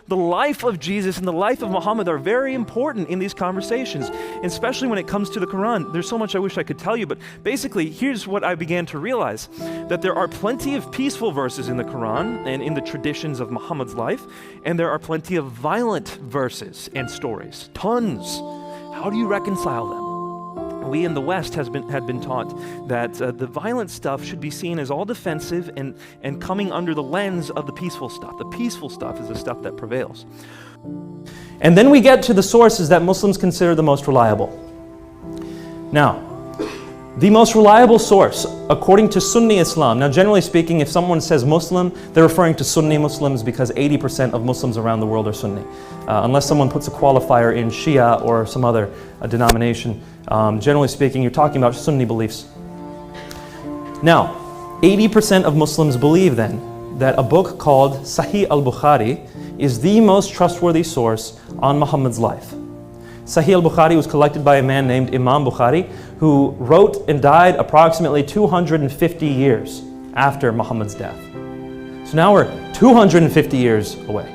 the life of Jesus and the life of Muhammad are very important in these conversations, especially when it comes to the Quran. There's so much I wish I could tell you, but basically, here's what I began to realize, that there are plenty of peaceful verses in the Quran and in the traditions of Muhammad's life, and there are plenty of violent verses and stories. Tons. How do you reconcile them? We in the West had been taught that the violent stuff should be seen as all defensive and coming under the lens of the peaceful stuff. The peaceful stuff is the stuff that prevails. And then we get to the sources that Muslims consider the most reliable. Now, the most reliable source, according to Sunni Islam. Now, generally speaking, if someone says Muslim, they're referring to Sunni Muslims because 80% of Muslims around the world are Sunni. Unless someone puts a qualifier in Shia or some other denomination, generally speaking, you're talking about Sunni beliefs. Now, 80% of Muslims believe then that a book called Sahih al-Bukhari is the most trustworthy source on Muhammad's life. Sahih al-Bukhari was collected by a man named Imam Bukhari, who wrote and died approximately 250 years after Muhammad's death. So now we're 250 years away.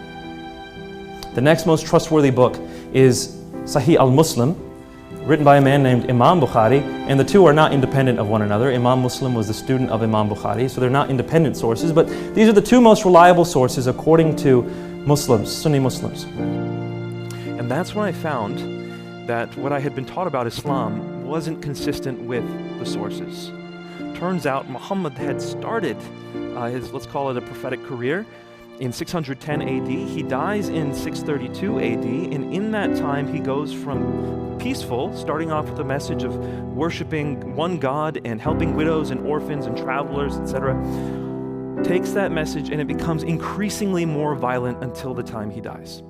The next most trustworthy book is Sahih al-Muslim, written by a man named Imam Bukhari, and the two are not independent of one another. Imam Muslim was the student of Imam Bukhari, so they're not independent sources, but these are the two most reliable sources according to Muslims, Sunni Muslims. And that's when I found that what I had been taught about Islam wasn't consistent with the sources. Turns out Muhammad had started his, let's call it a prophetic career, in 610 AD. He dies in 632 AD, and in that time he goes from peaceful, starting off with a message of worshiping one God and helping widows and orphans and travelers, etc., takes that message and it becomes increasingly more violent until the time he dies.